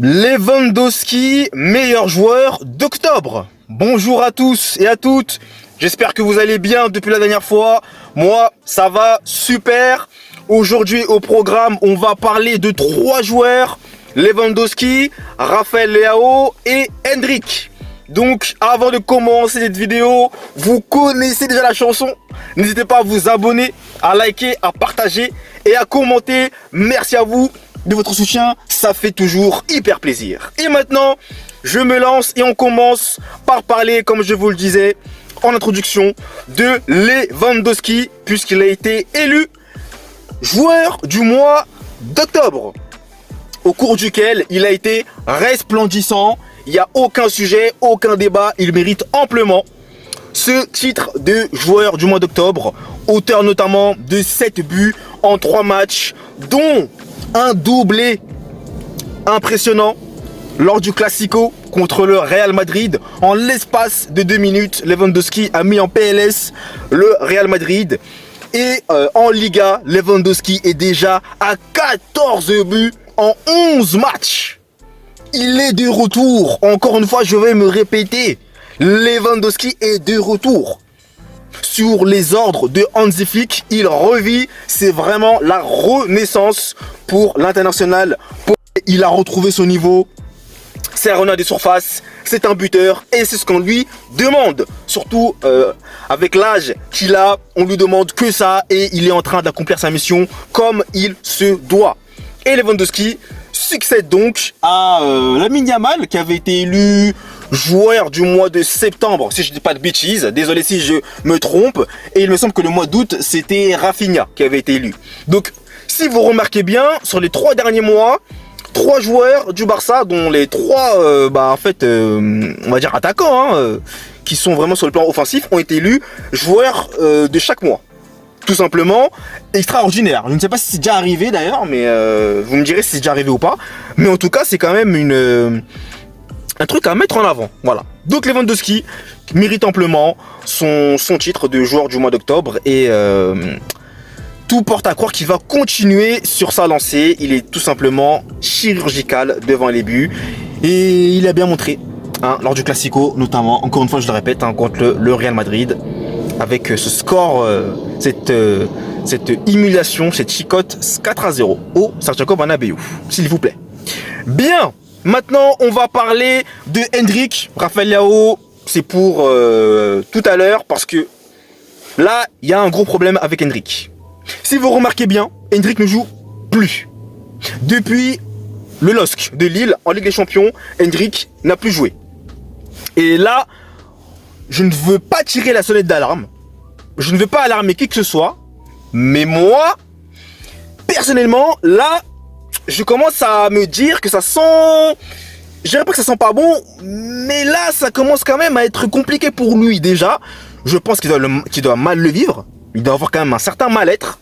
Lewandowski, meilleur joueur d'octobre. Bonjour à tous et à toutes. J'espère que vous allez bien depuis la dernière fois. Moi, ça va super. Aujourd'hui au programme, on va parler de 3 joueurs. Lewandowski, Raphaël Leao et Endrick. Donc avant de commencer cette vidéo, vous connaissez déjà la chanson. N'hésitez pas à vous abonner, à liker, à partager et à commenter. Merci à vous de votre soutien, ça fait toujours hyper plaisir. Et maintenant, je me lance et on commence par parler, comme je vous le disais en introduction, de Lewandowski, puisqu'il a été élu joueur du mois d'octobre, au cours duquel il a été resplendissant. Il n'y a aucun sujet, aucun débat, il mérite amplement ce titre de joueur du mois d'octobre, auteur notamment de 7 buts en 3 matchs, dont un doublé impressionnant lors du Classico contre le Real Madrid. En l'espace de 2 minutes, Lewandowski a mis en PLS le Real Madrid. Et en Liga, Lewandowski est déjà à 14 buts en 11 matchs. Il est de retour. Encore une fois, je vais me répéter. Lewandowski est de retour. Sur les ordres de Hansi Flick, il revit. C'est vraiment la renaissance pour l'international. Il a retrouvé son niveau. C'est un renard des surfaces. C'est un buteur. Et c'est ce qu'on lui demande. Surtout avec l'âge qu'il a, on lui demande que ça. Et il est en train d'accomplir sa mission comme il se doit. Et Lewandowski succède donc à Lamine Yamal, qui avait été élu joueur du mois de septembre, si je ne dis pas de bêtises, désolé si je me trompe, et il me semble que le mois d'août, c'était Rafinha qui avait été élu. Donc, si vous remarquez bien, sur les 3 derniers mois, 3 joueurs du Barça, dont les 3, on va dire attaquants, qui sont vraiment sur le plan offensif, ont été élus joueurs de chaque mois. Tout simplement extraordinaire. Je ne sais pas si c'est déjà arrivé d'ailleurs, mais vous me direz si c'est déjà arrivé ou pas. Mais en tout cas, c'est quand même un truc à mettre en avant. Voilà. Donc Lewandowski mérite amplement son titre de joueur du mois d'octobre. Et tout porte à croire qu'il va continuer sur sa lancée. Il est tout simplement chirurgical devant les buts. Et il a bien montré, lors du Classico, notamment, encore une fois je le répète, contre le Real Madrid. Avec ce score, cette humiliation, cette chicote 4-0 au Santiago Bernabéu, s'il vous plaît. Bien, maintenant on va parler de Endrick. Raphaël Leao, c'est pour tout à l'heure, parce que là, il y a un gros problème avec Endrick. Si vous remarquez bien, Endrick ne joue plus. Depuis le LOSC de Lille en Ligue des Champions, Endrick n'a plus joué. Et là, je ne veux pas tirer la sonnette d'alarme. Je ne veux pas alarmer qui que ce soit. Mais moi, personnellement, là, je commence à me dire que ça sent... Je dirais pas que ça sent pas bon, mais là, ça commence quand même à être compliqué pour lui déjà. Je pense qu'il doit mal le vivre. Il doit avoir quand même un certain mal-être.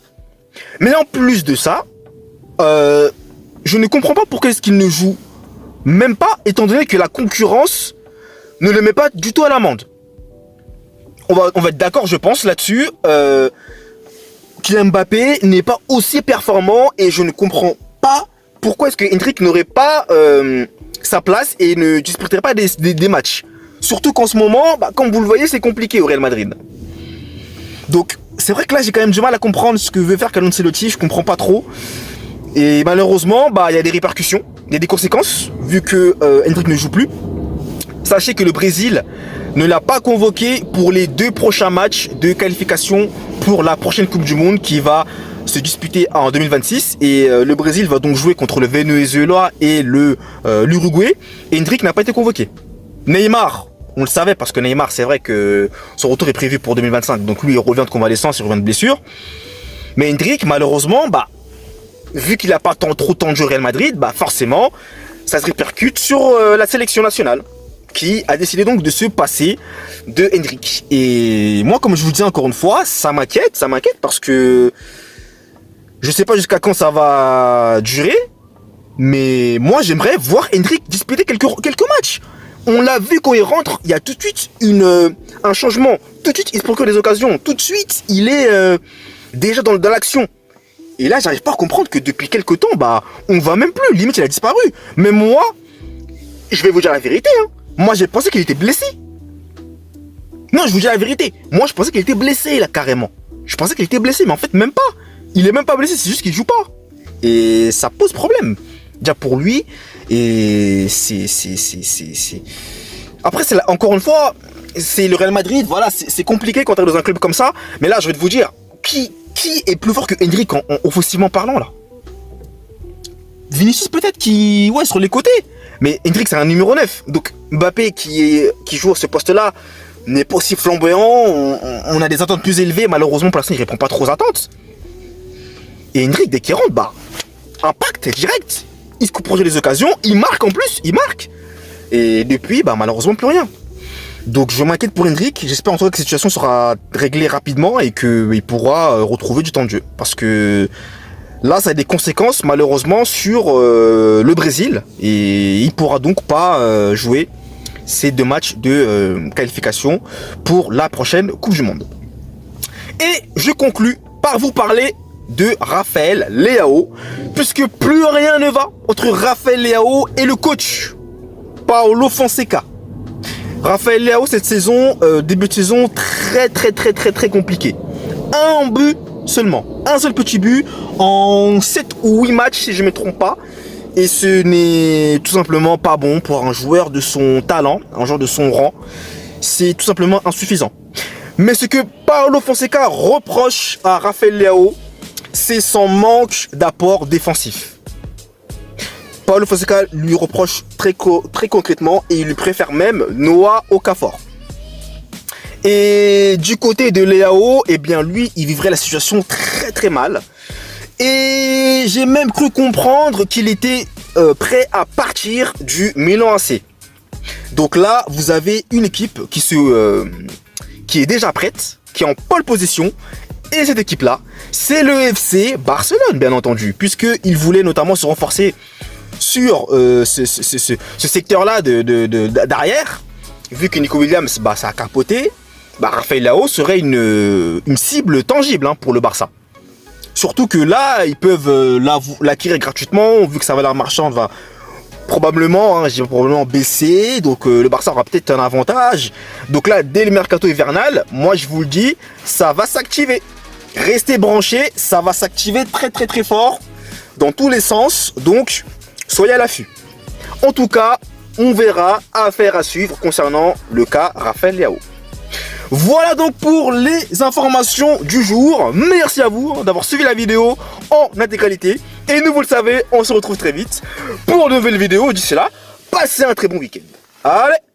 Mais en plus de ça, je ne comprends pas pourquoi est-ce qu'il ne joue même pas, étant donné que la concurrence ne le met pas du tout à l'amende. On va être d'accord, je pense, là-dessus. Kylian Mbappé n'est pas aussi performant et je ne comprends pas pourquoi est-ce que Endrick n'aurait pas sa place et ne disputerait pas des matchs. Surtout qu'en ce moment, comme vous le voyez, c'est compliqué au Real Madrid. Donc, c'est vrai que là, j'ai quand même du mal à comprendre ce que veut faire Carlo Ancelotti. Je comprends pas trop. Et malheureusement, il y a des répercussions, il y a des conséquences, vu que Endrick ne joue plus. Sachez que le Brésil ne l'a pas convoqué pour les 2 prochains matchs de qualification pour la prochaine Coupe du Monde qui va se disputer en 2026. Et le Brésil va donc jouer contre le Venezuela et l'Uruguay. Et Endrick n'a pas été convoqué. Neymar, on le savait parce que Neymar, c'est vrai que son retour est prévu pour 2025. Donc lui, il revient de convalescence, il revient de blessure. Mais Endrick, malheureusement, vu qu'il n'a pas trop de temps de jeu au Real Madrid, forcément, ça se répercute sur la sélection nationale, qui a décidé donc de se passer de Endrick. Et moi, comme je vous le dis encore une fois, ça m'inquiète parce que je sais pas jusqu'à quand ça va durer, mais moi j'aimerais voir Endrick disputer quelques matchs. On l'a vu quand il rentre, il y a tout de suite un changement, tout de suite il se procure des occasions, tout de suite il est déjà dans l'action. Et là, j'arrive pas à comprendre que depuis quelques temps, on va même plus. Limite, il a disparu. Mais moi, je vais vous dire la vérité, hein. Moi, j'ai pensé qu'il était blessé. Non, je vous dis la vérité. Moi, je pensais qu'il était blessé, là, carrément. Je pensais qu'il était blessé, mais en fait, même pas. Il est même pas blessé, c'est juste qu'il joue pas. Et ça pose problème. Déjà pour lui, et Après, encore une fois, c'est le Real Madrid, voilà, c'est compliqué quand tu es dans un club comme ça. Mais là, je vais vous dire, qui est plus fort que Endrick offensivement parlant, là? Vinicius peut-être qui... Ouais, sur les côtés. Mais Endrick, c'est un numéro 9. Donc, Mbappé qui joue à ce poste-là n'est pas aussi flamboyant. On a des attentes plus élevées. Malheureusement, pour l'instant, il répond pas trop aux attentes. Et Endrick, dès qu'il rentre, bah, impact direct. Il se coupe les occasions. Il marque en plus. Il marque. Et depuis, bah, malheureusement, plus rien. Donc, je m'inquiète pour Endrick. J'espère en tout cas que cette situation sera réglée rapidement et qu'il pourra retrouver du temps de jeu. Parce que là, ça a des conséquences, malheureusement, sur le Brésil. Et il pourra donc pas jouer ces 2 matchs de qualification pour la prochaine Coupe du Monde. Et je conclus par vous parler de Rafael Leao, puisque plus rien ne va entre Rafael Leao et le coach Paulo Fonseca. Rafael Leao, cette saison, début de saison très compliqué. Un but seulement, un seul petit but en 7 ou 8 matchs si je ne me trompe pas. Et ce n'est tout simplement pas bon pour un joueur de son talent, un joueur de son rang. C'est tout simplement insuffisant. Mais ce que Paulo Fonseca reproche à Rafael Leao, c'est son manque d'apport défensif. Paulo Fonseca lui reproche très concrètement et il lui préfère même Noah Okafor. Et du côté de Leao, eh bien lui, il vivrait la situation très mal. Et j'ai même cru comprendre qu'il était prêt à partir du Milan AC. Donc là, vous avez une équipe qui est déjà prête, qui est en pole position. Et cette équipe-là, c'est le FC Barcelone, bien entendu, puisqu'il voulait notamment se renforcer sur ce secteur-là d'arrière. Vu que Nico Williams, bah, ça a capoté, bah, Rafael Leao serait une cible tangible pour le Barça. Surtout que là, ils peuvent l'acquérir gratuitement, vu que sa valeur marchande va probablement baisser. Donc le Barça aura peut-être un avantage. Donc là, dès le mercato hivernal, moi je vous le dis, ça va s'activer. Restez branchés, ça va s'activer très fort dans tous les sens. Donc, soyez à l'affût. En tout cas, on verra, affaire à suivre concernant le cas Rafael Leao. Voilà donc pour les informations du jour. Merci à vous d'avoir suivi la vidéo en intégralité. Et nous, vous le savez, on se retrouve très vite pour de nouvelles vidéos. D'ici là, passez un très bon week-end. Allez!